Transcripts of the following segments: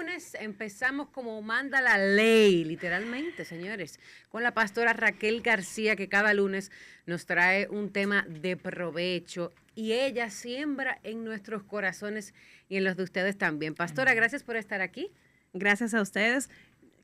lunes empezamos como manda la ley, literalmente, señores, con la pastora Raquel García, que cada lunes nos trae un tema de provecho y ella siembra en nuestros corazones y en los de ustedes también. Pastora, gracias por estar aquí. Gracias a ustedes.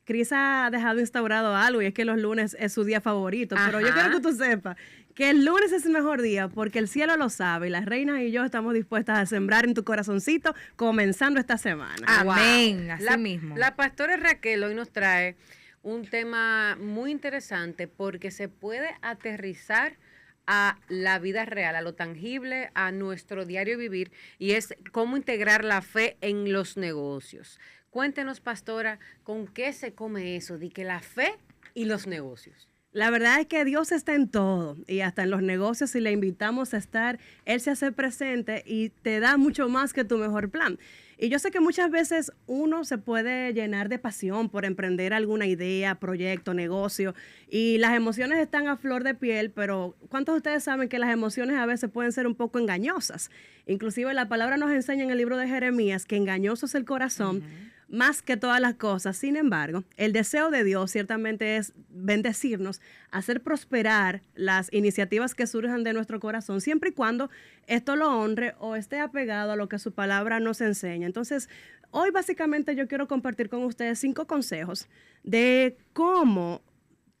Cris ha dejado instaurado algo y es que los lunes es su día favorito, pero yo quiero que tú sepas que el lunes es el mejor día porque el cielo lo sabe y las reinas y yo estamos dispuestas a sembrar en tu corazoncito comenzando esta semana. Amén, así mismo. La pastora Raquel hoy nos trae un tema muy interesante porque se puede aterrizar a la vida real, a lo tangible, a nuestro diario vivir, y es cómo integrar la fe en los negocios. Cuéntenos, pastora, ¿con qué se come eso de que la fe y los negocios? La verdad es que Dios está en todo y hasta en los negocios, si le invitamos a estar, Él se hace presente y te da mucho más que tu mejor plan. Y yo sé que muchas veces uno se puede llenar de pasión por emprender alguna idea, proyecto, negocio, y las emociones están a flor de piel, pero ¿cuántos de ustedes saben que las emociones a veces pueden ser un poco engañosas? Inclusive la palabra nos enseña en el libro de Jeremías que engañoso es el corazón, más que todas las cosas. Sin embargo, el deseo de Dios ciertamente es bendecirnos, hacer prosperar las iniciativas que surjan de nuestro corazón, siempre y cuando esto lo honre o esté apegado a lo que su palabra nos enseña. Entonces, hoy básicamente yo quiero compartir con ustedes 5 consejos de cómo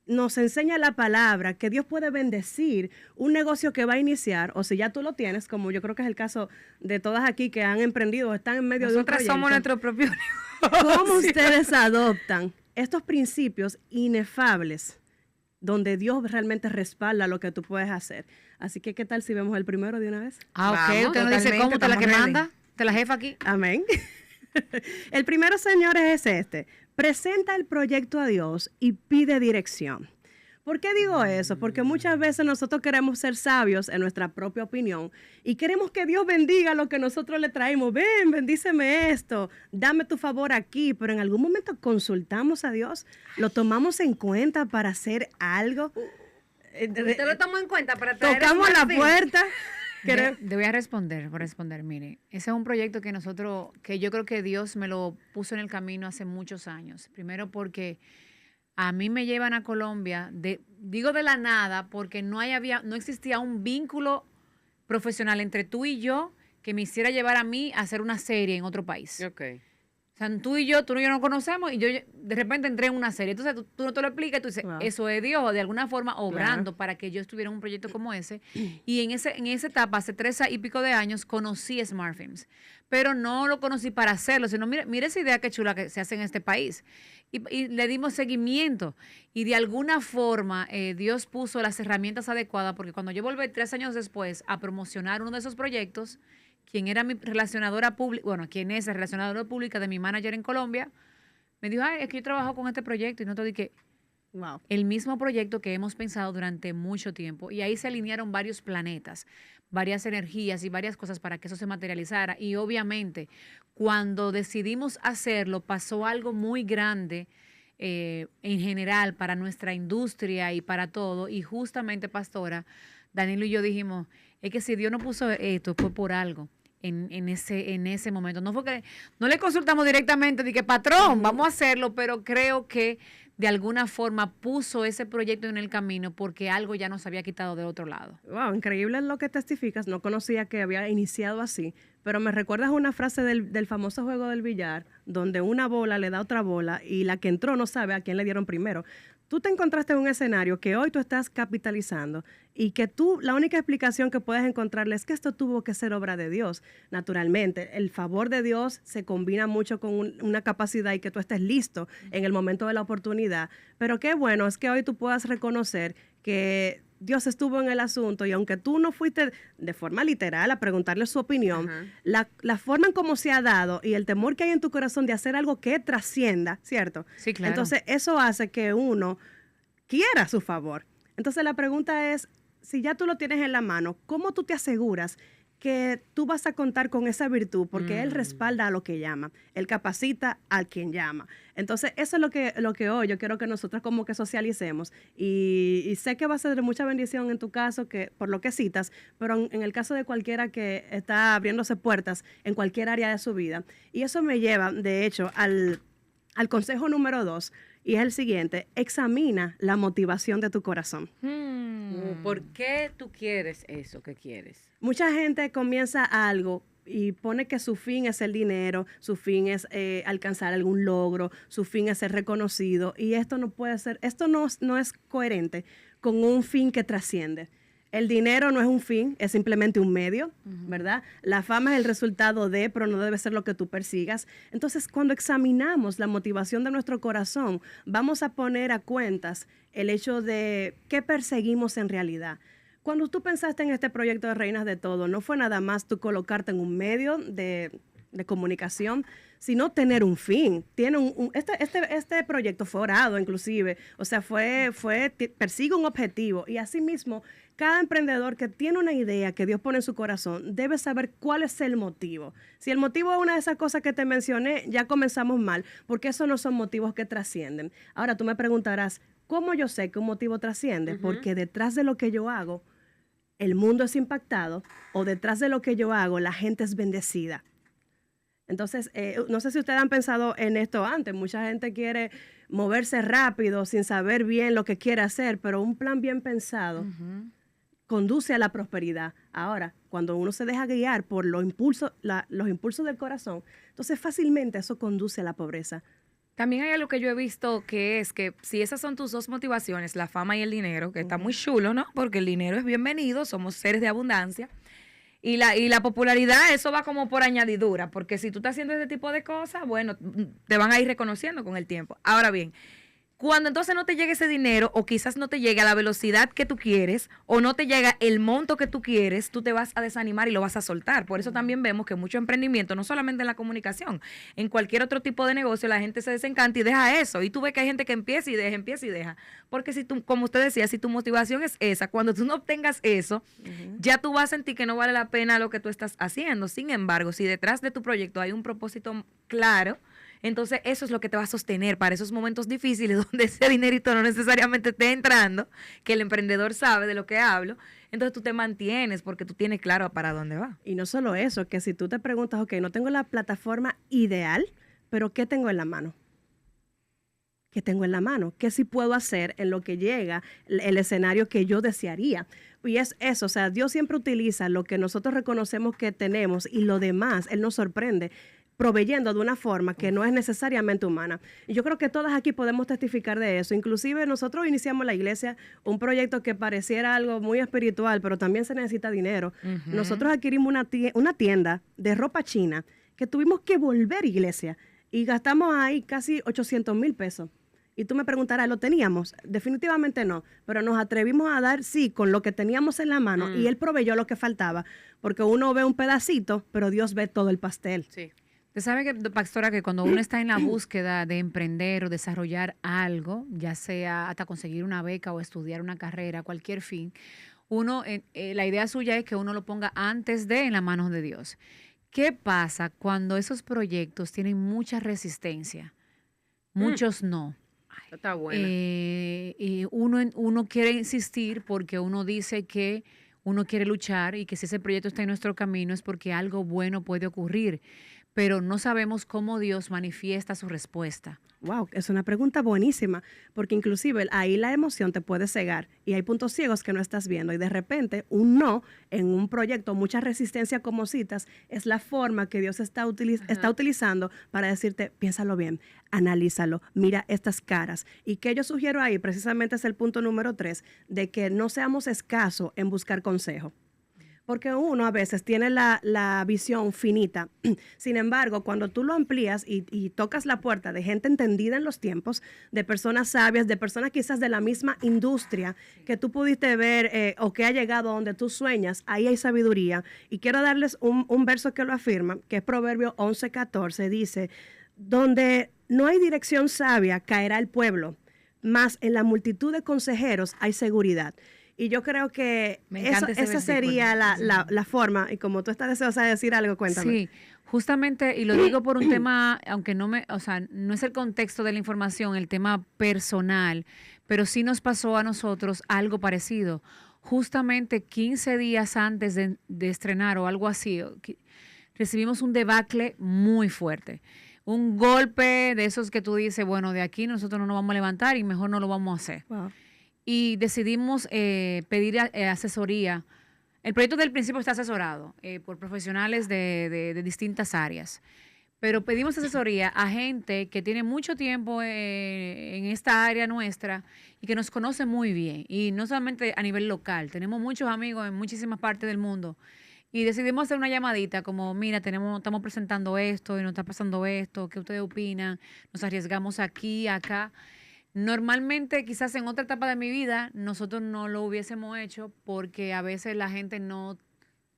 nos enseña la palabra que Dios puede bendecir un negocio que va a iniciar, o si ya tú lo tienes, como yo creo que es el caso de todas aquí que han emprendido o están en medio de un proyecto. Nosotras somos nuestro propio negocio. ¿Cómo ustedes adoptan estos principios inefables donde Dios realmente respalda lo que tú puedes hacer? Así que, ¿qué tal si vemos el primero de una vez? Ok, usted nos dice cómo, usted la que manda, usted la jefa aquí. Amén. El primero, señores, es este. Presenta el proyecto a Dios y pide dirección. ¿Por qué digo eso? Porque muchas veces nosotros queremos ser sabios en nuestra propia opinión y queremos que Dios bendiga lo que nosotros le traemos. Ven, bendíceme esto, dame tu favor aquí, pero en algún momento consultamos a Dios, lo tomamos en cuenta para hacer algo. ¿Usted lo tomó en cuenta para traer tocamos la puerta? Te voy a responder, mire, ese es un proyecto que yo creo que Dios me lo puso en el camino hace muchos años. Primero porque a mí me llevan a Colombia, digo de la nada, porque no existía un vínculo profesional entre tú y yo que me hiciera llevar a mí a hacer una serie en otro país. Okay. O sea, tú y yo nos conocemos y yo de repente entré en una serie. Entonces tú no te lo explicas, tú dices, wow, eso es Dios, de alguna forma obrando para que yo estuviera en un proyecto como ese. Y en esa etapa, hace 3 y pico de años, conocí Smart Films. Pero no lo conocí para hacerlo, sino mira esa idea que chula que se hace en este país. Y le dimos seguimiento. Y de alguna forma Dios puso las herramientas adecuadas, porque cuando yo volví 3 años después a promocionar uno de esos proyectos, quien era mi relacionadora pública, quien es la relacionadora pública de mi manager en Colombia, me dijo, es que yo trabajo con este proyecto, y no te dije, wow, el mismo proyecto que hemos pensado durante mucho tiempo, y ahí se alinearon varios planetas, varias energías y varias cosas para que eso se materializara, y obviamente cuando decidimos hacerlo pasó algo muy grande en general para nuestra industria y para todo, y justamente, pastora, Danilo y yo dijimos, es que si Dios no puso esto fue por algo. En ese momento. No fue que no le consultamos directamente de que patrón, vamos a hacerlo, pero creo que de alguna forma puso ese proyecto en el camino porque algo ya nos había quitado de otro lado. Wow, increíble lo que testificas. No conocía que había iniciado así, pero me recuerdas una frase del famoso juego del billar, donde una bola le da otra bola y la que entró no sabe a quién le dieron primero. Tú te encontraste en un escenario que hoy tú estás capitalizando y que tú, la única explicación que puedes encontrarle es que esto tuvo que ser obra de Dios. Naturalmente, el favor de Dios se combina mucho con una capacidad y que tú estés listo en el momento de la oportunidad. Pero qué bueno es que hoy tú puedas reconocer que Dios estuvo en el asunto y aunque tú no fuiste de forma literal a preguntarle su opinión, la forma en cómo se ha dado y el temor que hay en tu corazón de hacer algo que trascienda, ¿cierto? Sí, claro. Entonces eso hace que uno quiera su favor. Entonces la pregunta es, si ya tú lo tienes en la mano, ¿cómo tú te aseguras que tú vas a contar con esa virtud porque Él respalda a lo que llama, Él capacita a quien llama. Entonces, eso es lo que hoy yo quiero que nosotros como que socialicemos y sé que va a ser de mucha bendición en tu caso, que por lo que citas, pero en el caso de cualquiera que está abriéndose puertas en cualquier área de su vida. Y eso me lleva, de hecho, al consejo número 2, y es el siguiente: examina la motivación de tu corazón. ¿Por qué tú quieres eso que quieres? Mucha gente comienza algo y pone que su fin es el dinero, su fin es alcanzar algún logro, su fin es ser reconocido, y esto no puede ser, esto no es coherente con un fin que trasciende. El dinero no es un fin, es simplemente un medio, ¿verdad? La fama es el resultado de, pero no debe ser lo que tú persigas. Entonces, cuando examinamos la motivación de nuestro corazón, vamos a poner a cuentas el hecho de qué perseguimos en realidad. Cuando tú pensaste en este proyecto de Reinas de Todo, no fue nada más tú colocarte en un medio de comunicación, sino tener un fin. Tiene este proyecto fue orado, inclusive, o sea, persigue un objetivo, y asimismo, cada emprendedor que tiene una idea que Dios pone en su corazón debe saber cuál es el motivo. Si el motivo es una de esas cosas que te mencioné, ya comenzamos mal, porque esos no son motivos que trascienden. Ahora tú me preguntarás, ¿cómo yo sé que un motivo trasciende? Porque detrás de lo que yo hago, el mundo es impactado, o detrás de lo que yo hago, la gente es bendecida. Entonces, no sé si ustedes han pensado en esto antes. Mucha gente quiere moverse rápido sin saber bien lo que quiere hacer, pero un plan bien pensado conduce a la prosperidad. Ahora, cuando uno se deja guiar por los impulsos del corazón, entonces fácilmente eso conduce a la pobreza. También hay algo que yo he visto, que es que si esas son tus dos motivaciones, la fama y el dinero, que está muy chulo, ¿no? Porque el dinero es bienvenido, somos seres de abundancia. Y la popularidad, eso va como por añadidura, porque si tú estás haciendo ese tipo de cosas, bueno, te van a ir reconociendo con el tiempo. Ahora bien, cuando entonces no te llegue ese dinero, o quizás no te llegue a la velocidad que tú quieres, o no te llega el monto que tú quieres, tú te vas a desanimar y lo vas a soltar. Por eso también vemos que mucho emprendimiento, no solamente en la comunicación, en cualquier otro tipo de negocio, la gente se desencanta y deja eso. Y tú ves que hay gente que empieza y deja. Porque si tú, como usted decía, si tu motivación es esa, cuando tú no obtengas eso, ya tú vas a sentir que no vale la pena lo que tú estás haciendo. Sin embargo, si detrás de tu proyecto hay un propósito claro, entonces eso es lo que te va a sostener para esos momentos difíciles donde ese dinerito no necesariamente esté entrando, que el emprendedor sabe de lo que hablo. Entonces tú te mantienes porque tú tienes claro para dónde va. Y no solo eso, que si tú te preguntas, ok, no tengo la plataforma ideal, pero ¿qué tengo en la mano? ¿Qué tengo en la mano? ¿Qué sí puedo hacer en lo que llega el escenario que yo desearía? Y es eso, o sea, Dios siempre utiliza lo que nosotros reconocemos que tenemos, y lo demás, Él nos sorprende proveyendo de una forma que no es necesariamente humana. Y yo creo que todas aquí podemos testificar de eso. Inclusive nosotros iniciamos la iglesia, un proyecto que pareciera algo muy espiritual, pero también se necesita dinero. Nosotros adquirimos una tienda de ropa china que tuvimos que volver iglesia, y gastamos ahí casi 800,000 pesos. Y tú me preguntarás, ¿lo teníamos? Definitivamente no, pero nos atrevimos a dar, sí, con lo que teníamos en la mano, y Él proveyó lo que faltaba, porque uno ve un pedacito, pero Dios ve todo el pastel. Sí. Usted sabe que, pastora, que cuando uno está en la búsqueda de emprender o desarrollar algo, ya sea hasta conseguir una beca o estudiar una carrera, cualquier fin, uno, la idea suya es que uno lo ponga antes de en las manos de Dios. ¿Qué pasa cuando esos proyectos tienen mucha resistencia? Muchos no. Está bueno. Y uno quiere insistir porque uno dice que uno quiere luchar y que si ese proyecto está en nuestro camino es porque algo bueno puede ocurrir, pero no sabemos cómo Dios manifiesta su respuesta. Wow, es una pregunta buenísima, porque inclusive ahí la emoción te puede cegar y hay puntos ciegos que no estás viendo, y de repente un no en un proyecto, mucha resistencia como citas, es la forma que Dios está utilizando para decirte, piénsalo bien, analízalo, mira estas caras. Y que yo sugiero ahí precisamente es el punto número 3, de que no seamos escasos en buscar consejo. Porque uno a veces tiene la visión finita. Sin embargo, cuando tú lo amplías y tocas la puerta de gente entendida en los tiempos, de personas sabias, de personas quizás de la misma industria que tú pudiste ver o que ha llegado donde tú sueñas, ahí hay sabiduría. Y quiero darles un verso que lo afirma, que es Proverbio 11:14, dice, donde no hay dirección sabia, caerá el pueblo, mas en la multitud de consejeros hay seguridad. Y yo creo que Me encanta ese esa sería la forma, y como tú estás deseosa de decir algo, cuéntame. Sí, justamente, y lo digo por un tema, aunque o sea, no es el contexto de la información, el tema personal, pero sí nos pasó a nosotros algo parecido. Justamente 15 días antes de estrenar o algo así, recibimos un debacle muy fuerte. Un golpe de esos que tú dices, bueno, de aquí nosotros no nos vamos a levantar y mejor no lo vamos a hacer. Wow. Y decidimos pedir asesoría. El proyecto del principio está asesorado por profesionales de distintas áreas, pero pedimos asesoría a gente que tiene mucho tiempo en esta área nuestra y que nos conoce muy bien, y no solamente a nivel local, tenemos muchos amigos en muchísimas partes del mundo, y decidimos hacer una llamadita como, mira, estamos presentando esto y nos está pasando esto, ¿qué ustedes opinan? Nos arriesgamos aquí, acá. Normalmente, quizás en otra etapa de mi vida, nosotros no lo hubiésemos hecho porque a veces la gente no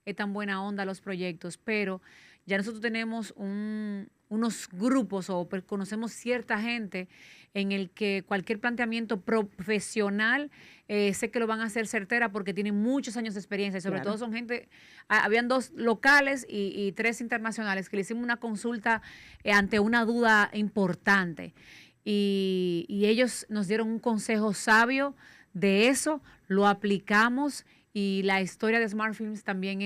es tan buena onda a los proyectos, pero ya nosotros tenemos unos grupos o conocemos cierta gente en el que cualquier planteamiento profesional sé que lo van a hacer certera porque tienen muchos años de experiencia, y sobre todo son gente, habían 2 locales y 3 internacionales que le hicimos una consulta ante una duda importante. Y ellos nos dieron un consejo sabio de eso, lo aplicamos, y la historia de Smart Films también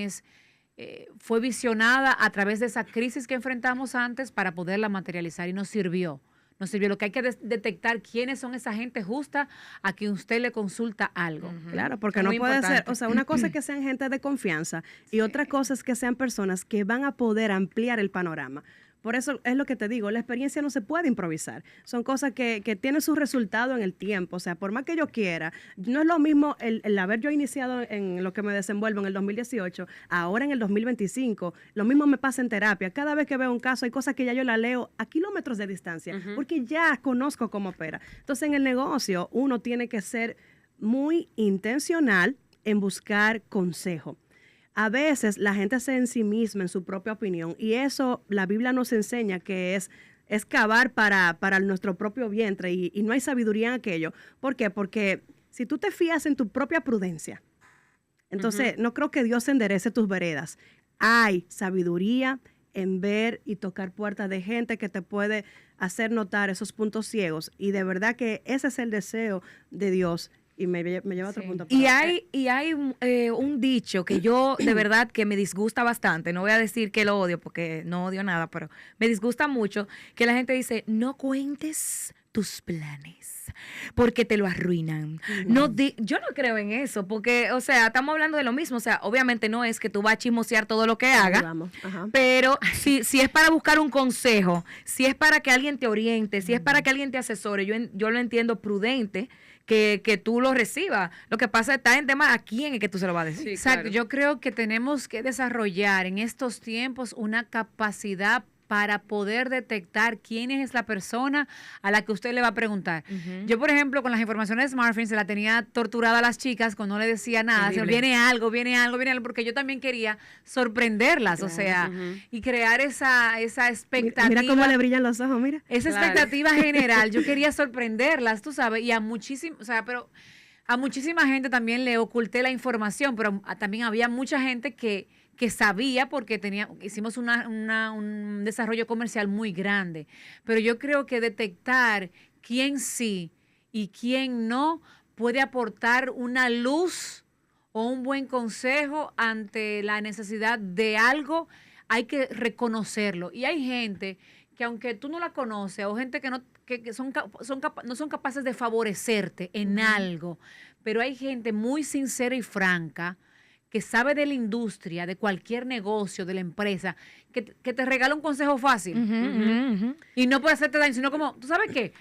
fue visionada a través de esa crisis que enfrentamos antes para poderla materializar, y nos sirvió. Lo que hay que detectar quiénes son esa gente justa a quien usted le consulta algo. Claro, porque no puede ser, o sea, una cosa es que sean gente de confianza y otra cosa es que sean personas que van a poder ampliar el panorama. Por eso es lo que te digo, la experiencia no se puede improvisar. Son cosas que tienen su resultado en el tiempo. O sea, por más que yo quiera, no es lo mismo el haber yo iniciado en lo que me desenvuelvo en el 2018, ahora en el 2025. Lo mismo me pasa en terapia. Cada vez que veo un caso, hay cosas que ya yo la leo a kilómetros de distancia, porque ya conozco cómo opera. Entonces, en el negocio, uno tiene que ser muy intencional en buscar consejo. A veces la gente se ensimisma en su propia opinión, y eso la Biblia nos enseña que es cavar para nuestro propio vientre, y no hay sabiduría en aquello. ¿Por qué? Porque si tú te fías en tu propia prudencia, entonces no creo que Dios enderece tus veredas. Hay sabiduría en ver y tocar puertas de gente que te puede hacer notar esos puntos ciegos, y de verdad que ese es el deseo de Dios. Y me lleva a otro punto. Y hay un dicho que yo de verdad que me disgusta bastante. No voy a decir que lo odio porque no odio nada, pero me disgusta mucho que la gente dice, no cuentes tus planes porque te lo arruinan. Yo no creo en eso porque, o sea, estamos hablando de lo mismo. O sea, obviamente no es que tú vas a chismosear todo lo que hagas, pero si es para buscar un consejo, si es para que alguien te oriente, si es para que alguien te asesore, yo lo entiendo prudente que tú lo recibas. Lo que pasa está en tema a quién es que tú se lo vas a decir. Sí, exacto. Claro. Yo creo que tenemos que desarrollar en estos tiempos una capacidad para poder detectar quién es la persona a la que usted le va a preguntar. Yo, por ejemplo, con las informaciones de SmartFilms se la tenía torturada a las chicas cuando no le decía nada. O sea, viene algo, porque yo también quería sorprenderlas, claro, o sea, y crear esa expectativa. Mira cómo le brillan los ojos, mira. Esa expectativa general. Yo quería sorprenderlas, tú sabes, y a muchísima gente también le oculté la información, pero también había mucha gente que sabía porque hicimos un desarrollo comercial muy grande. Pero yo creo que detectar quién sí y quién no puede aportar una luz o un buen consejo ante la necesidad de algo, hay que reconocerlo. Y hay gente que aunque tú no la conoces, o gente que no son capaces de favorecerte en algo, pero hay gente muy sincera y franca que sabe de la industria, de cualquier negocio, de la empresa, que te regala un consejo fácil. Y no puede hacerte daño, sino como, ¿tú sabes qué?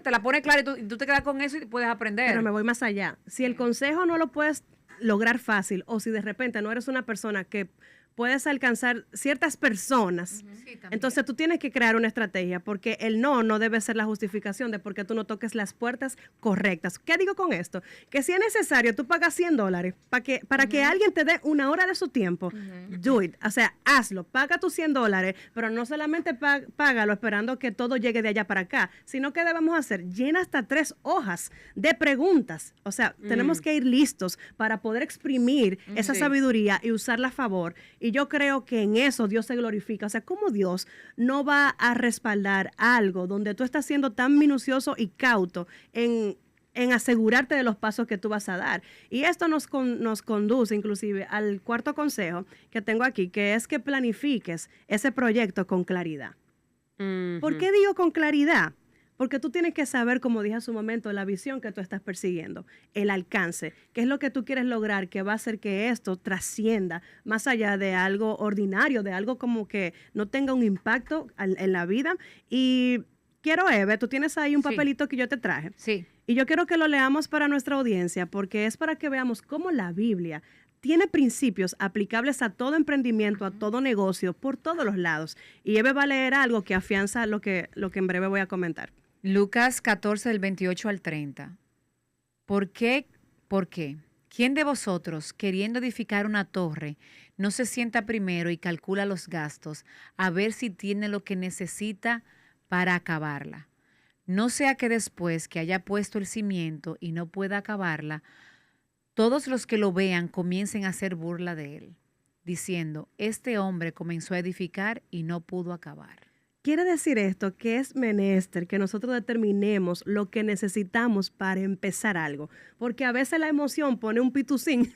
Te la pone clara y tú te quedas con eso y puedes aprender. Pero me voy más allá. Si el consejo no lo puedes lograr fácil, o si de repente no eres una persona que puedes alcanzar ciertas personas. Entonces tú tienes que crear una estrategia, porque el no debe ser la justificación de por qué tú no toques las puertas correctas. ¿Qué digo con esto? Que si es necesario, tú pagas $100 para que alguien te dé una hora de su tiempo, do it. O sea, hazlo, paga tus $100, pero no solamente págalo esperando que todo llegue de allá para acá, sino que debemos hacer, llena hasta 3 hojas de preguntas. O sea, tenemos que ir listos para poder exprimir esa sabiduría y usarla a favor. Y yo creo que en eso Dios se glorifica. O sea, ¿cómo Dios no va a respaldar algo donde tú estás siendo tan minucioso y cauto en asegurarte de los pasos que tú vas a dar? Y esto nos conduce inclusive al cuarto consejo que tengo aquí, que es que planifiques ese proyecto con claridad. ¿Por qué digo con claridad? Porque tú tienes que saber, como dije hace un momento, la visión que tú estás persiguiendo, el alcance, qué es lo que tú quieres lograr, que va a hacer que esto trascienda más allá de algo ordinario, de algo como que no tenga un impacto en la vida. Y quiero, Eve, tú tienes ahí un papelito que yo te traje. Sí. Y yo quiero que lo leamos para nuestra audiencia, porque es para que veamos cómo la Biblia tiene principios aplicables a todo emprendimiento, a todo negocio, por todos los lados. Y Eve va a leer algo que afianza lo que en breve voy a comentar. Lucas 14, del 28 al 30. ¿Por qué? ¿Quién de vosotros, queriendo edificar una torre, no se sienta primero y calcula los gastos a ver si tiene lo que necesita para acabarla? No sea que después que haya puesto el cimiento y no pueda acabarla, todos los que lo vean comiencen a hacer burla de él, diciendo, este hombre comenzó a edificar y no pudo acabar. Quiere decir esto que es menester que nosotros determinemos lo que necesitamos para empezar algo, porque a veces la emoción pone un pitucín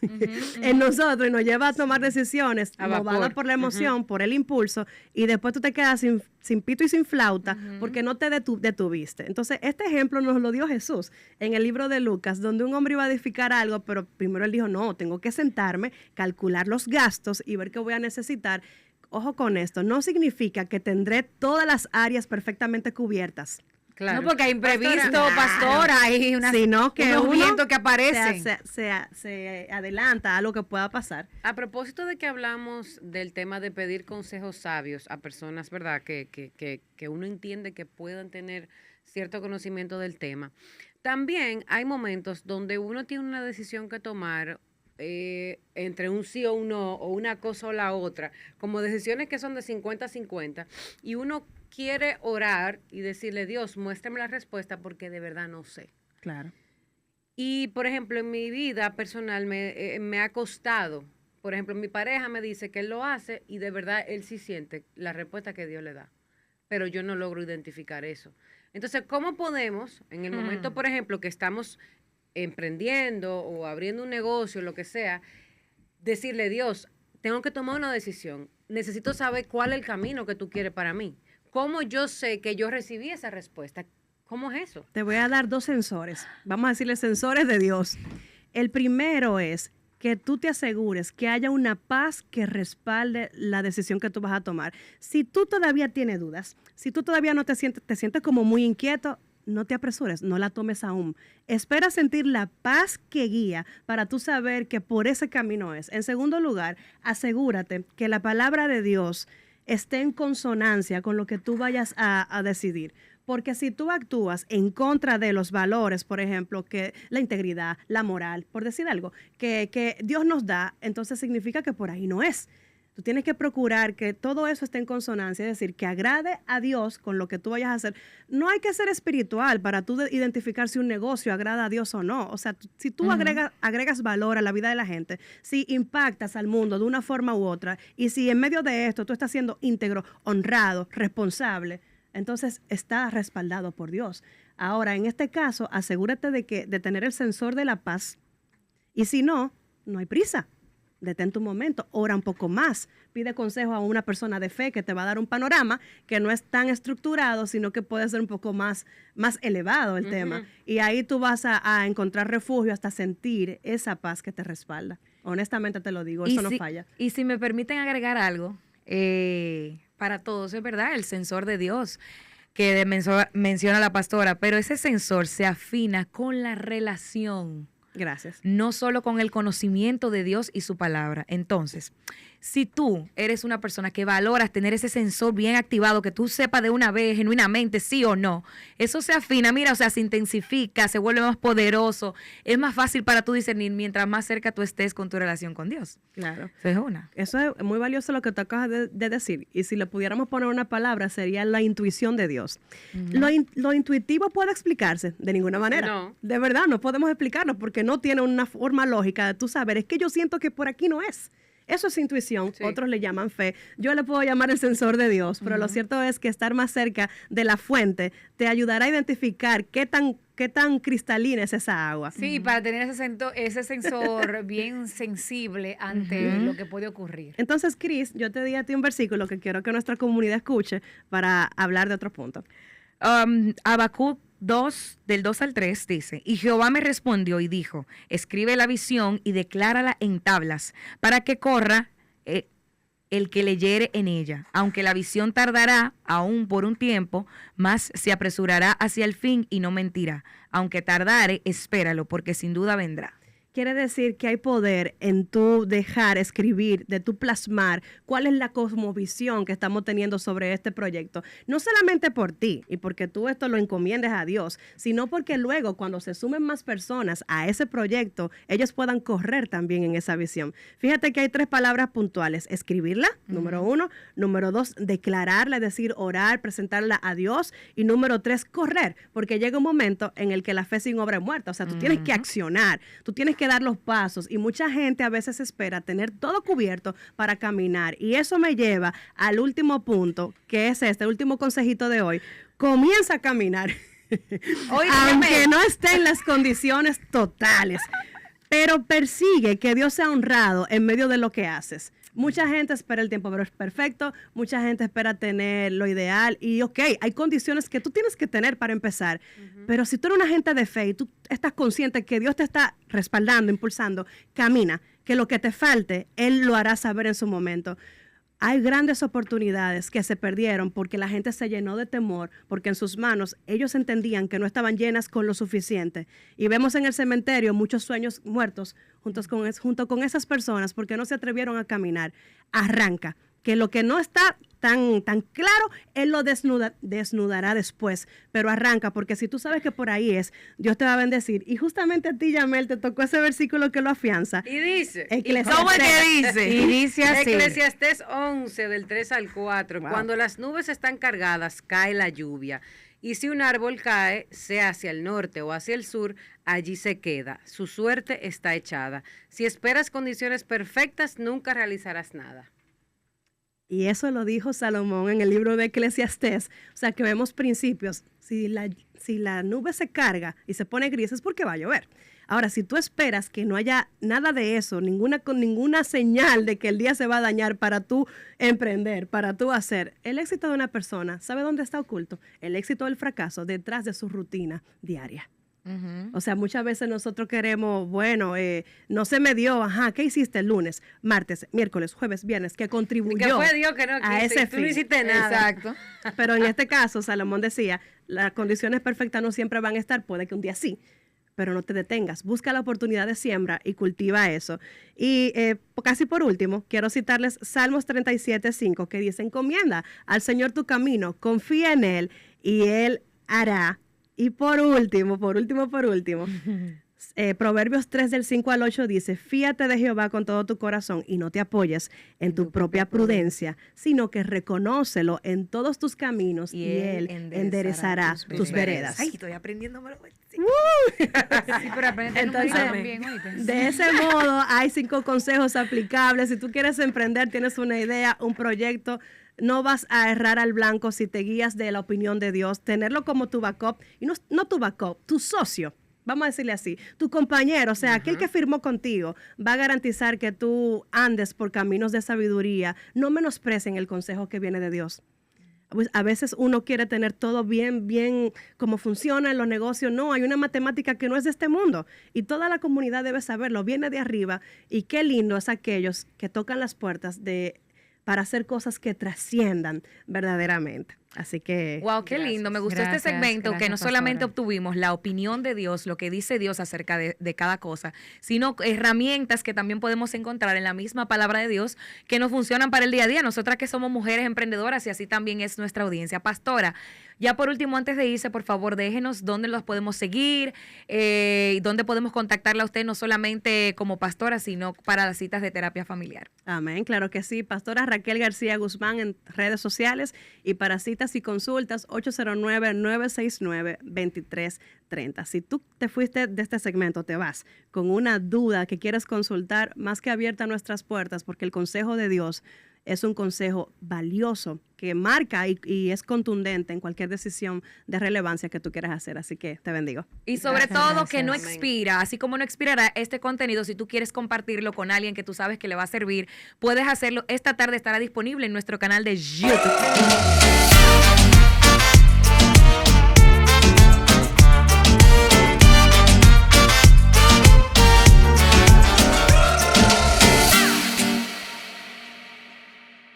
en nosotros y nos lleva a tomar decisiones movadas por la emoción, por el impulso, y después tú te quedas sin pito y sin flauta porque no te detuviste. Entonces, este ejemplo nos lo dio Jesús en el libro de Lucas, donde un hombre iba a edificar algo, pero primero él dijo, no, tengo que sentarme, calcular los gastos y ver qué voy a necesitar. Ojo con esto, no significa que tendré todas las áreas perfectamente cubiertas. Claro. No, porque hay imprevisto, pastora, hay sino que unos vientos que aparecen. Se adelanta a lo que pueda pasar. A propósito de que hablamos del tema de pedir consejos sabios a personas, ¿verdad? Que uno entiende que puedan tener cierto conocimiento del tema. También hay momentos donde uno tiene una decisión que tomar entre un sí o un no, o una cosa o la otra, como decisiones que son de 50-50, y uno quiere orar y decirle, Dios, muéstrame la respuesta porque de verdad no sé. Claro. Y, por ejemplo, en mi vida personal me ha costado. Por ejemplo, mi pareja me dice que él lo hace y de verdad él sí siente la respuesta que Dios le da, pero yo no logro identificar eso. Entonces, ¿cómo podemos, en el momento, por ejemplo, que estamos emprendiendo o abriendo un negocio, lo que sea, decirle, Dios, tengo que tomar una decisión, necesito saber cuál es el camino que tú quieres para mí? ¿Cómo yo sé que yo recibí esa respuesta? ¿Cómo es eso? Te voy a dar 2 sensores, vamos a decirle sensores de Dios. El primero es que tú te asegures que haya una paz que respalde la decisión que tú vas a tomar. Si tú todavía tienes dudas, si tú todavía no te sientes como muy inquieto, no te apresures, no la tomes aún. Espera sentir la paz que guía para tú saber que por ese camino es. En segundo lugar, asegúrate que la palabra de Dios esté en consonancia con lo que tú vayas a decidir. Porque si tú actúas en contra de los valores, por ejemplo, que la integridad, la moral, por decir algo, que Dios nos da, entonces significa que por ahí no es. Tú tienes que procurar que todo eso esté en consonancia, es decir, que agrade a Dios con lo que tú vayas a hacer. No hay que ser espiritual para tú identificar si un negocio agrada a Dios o no. O sea, si tú agregas valor a la vida de la gente, si impactas al mundo de una forma u otra, y si en medio de esto tú estás siendo íntegro, honrado, responsable, entonces está respaldado por Dios. Ahora, en este caso, asegúrate de tener el sensor de la paz, y si no, no hay prisa. Detente un momento, ora un poco más, pide consejo a una persona de fe que te va a dar un panorama que no es tan estructurado, sino que puede ser un poco más elevado el tema. Y ahí tú vas a encontrar refugio hasta sentir esa paz que te respalda. Honestamente te lo digo, eso no falla. Y si me permiten agregar algo, para todos, es verdad, el sensor de Dios que menciona la pastora, pero ese sensor se afina con la relación. Gracias. No solo con el conocimiento de Dios y su palabra. Entonces, Si tú eres una persona que valoras tener ese sensor bien activado, que tú sepas de una vez genuinamente sí o no, eso se afina, mira, o sea, se intensifica, se vuelve más poderoso, es más fácil para tú discernir mientras más cerca tú estés con tu relación con Dios. Claro. Eso es una. Eso es muy valioso lo que tú acabas de decir. Y si le pudiéramos poner una palabra, sería la intuición de Dios. Lo intuitivo puede explicarse de ninguna manera. No. De verdad, no podemos explicarlo porque no tiene una forma lógica de tú saber. Es que yo siento que por aquí no es. Eso es intuición, Sí. otros le llaman fe. Yo le puedo llamar el sensor de Dios, pero lo cierto es que estar más cerca de la fuente te ayudará a identificar qué tan cristalina es esa agua. Sí, para tener ese sensor bien sensible ante lo que puede ocurrir. Entonces, Cris, yo te di a ti un versículo que quiero que nuestra comunidad escuche para hablar de otro punto. Habacuc 2, del 2 al 3 dice, y Jehová me respondió y dijo, escribe la visión y declárala en tablas, para que corra el que leyere en ella. Aunque la visión tardará aún por un tiempo, mas se apresurará hacia el fin y no mentirá. Aunque tardare, espéralo, porque sin duda vendrá. Quiere decir que hay poder en tú dejar escribir, de tú plasmar cuál es la cosmovisión que estamos teniendo sobre este proyecto. No solamente por ti y porque tú esto lo encomiendes a Dios, sino porque luego cuando se sumen más personas a ese proyecto, ellos puedan correr también en esa visión. Fíjate que hay 3 palabras puntuales. Escribirla, número 1. Número 2, declararla, es decir, orar, presentarla a Dios. Y número 3, correr, porque llega un momento en el que la fe sin obra es muerta. O sea, tú tienes que accionar, tú tienes que dar los pasos y mucha gente a veces espera tener todo cubierto para caminar y eso me lleva al último punto, que es este último consejito de hoy. Comienza a caminar, aunque no esté en las condiciones totales, pero persigue que Dios sea honrado en medio de lo que haces. Mucha gente espera el tiempo perfecto, mucha gente espera tener lo ideal y ok, hay condiciones que tú tienes que tener para empezar, pero si tú eres una gente de fe y tú estás consciente que Dios te está respaldando, impulsando, camina, que lo que te falte, Él lo hará saber en su momento. Hay grandes oportunidades que se perdieron porque la gente se llenó de temor, porque en sus manos ellos entendían que no estaban llenas con lo suficiente. Y vemos en el cementerio muchos sueños muertos junto con esas personas porque no se atrevieron a caminar. Arranca, que lo que no está tan claro, Él lo desnudará después, pero arranca, porque si tú sabes que por ahí es, Dios te va a bendecir. Y justamente a ti, Yamel, te tocó ese versículo que lo afianza. Y dice, ¿Cómo es que dice? Y dice así. Eclesiastés 11, del 3 al 4, Wow. Cuando las nubes están cargadas, cae la lluvia. Y si un árbol cae, sea hacia el norte o hacia el sur, allí se queda. Su suerte está echada. Si esperas condiciones perfectas, nunca realizarás nada. Y eso lo dijo Salomón en el libro de Eclesiastés. O sea, que vemos principios. Si la nube se carga y se pone gris es porque va a llover. Ahora, si tú esperas que no haya nada de eso, ninguna señal de que el día se va a dañar para tú emprender, para tú hacer, el éxito de una persona, ¿sabe dónde está oculto? El éxito o el fracaso detrás de su rutina diaria. O sea, muchas veces nosotros queremos, bueno, no se me dio, ¿qué hiciste el lunes, martes, miércoles, jueves, viernes? Que contribuyó Que fue Dios que no a quiso, ese y tú no fin. hiciste nada. Exacto. Pero en este caso, Salomón decía, las condiciones perfectas no siempre van a estar, puede que un día sí, pero no te detengas, busca la oportunidad de siembra y cultiva eso. Y casi por último, quiero citarles Salmos 37:5, que dice, encomienda al Señor tu camino, confía en Él y Él hará. Y por último, Proverbios 3 del 5 al 8 dice, fíate de Jehová con todo tu corazón y no te apoyes en tu propia prudencia, sino que reconócelo en todos tus caminos y Él enderezará tus veredas. Ay, estoy aprendiendo. Sí, pero aprende Entonces, también, ¿oíste? de ese modo hay 5 consejos aplicables. Si tú quieres emprender, tienes una idea, un proyecto, no vas a errar al blanco si te guías de la opinión de Dios. Tenerlo como tu backup, y no tu backup, tu socio. Vamos a decirle así, tu compañero, o sea, aquel que firmó contigo, va a garantizar que tú andes por caminos de sabiduría. No menosprecien el consejo que viene de Dios. Pues a veces uno quiere tener todo bien como funciona en los negocios. No, hay una matemática que no es de este mundo y toda la comunidad debe saberlo, viene de arriba y qué lindo es aquellos que tocan las puertas de para hacer cosas que trasciendan verdaderamente. Así que... Wow, qué lindo. Me gustó este segmento que no solamente obtuvimos la opinión de Dios, lo que dice Dios acerca de cada cosa, sino herramientas que también podemos encontrar en la misma palabra de Dios que nos funcionan para el día a día. Nosotras que somos mujeres emprendedoras y así también es nuestra audiencia. Pastora, ya por último, antes de irse, por favor, déjenos dónde los podemos seguir y dónde podemos contactarla a usted, no solamente como pastora, sino para las citas de terapia familiar. Amén, claro que sí. Pastora Raquel García Guzmán en redes sociales y para citas y consultas 809-969-2330. Si tú te fuiste de este segmento, te vas con una duda que quieres consultar, más que abierta nuestras puertas, porque el consejo de Dios es un consejo valioso que marca y es contundente en cualquier decisión de relevancia que tú quieras hacer. Así que te bendigo. Y sobre todo que no expira, así como no expirará este contenido, si tú quieres compartirlo con alguien que tú sabes que le va a servir, puedes hacerlo. Esta tarde estará disponible en nuestro canal de YouTube.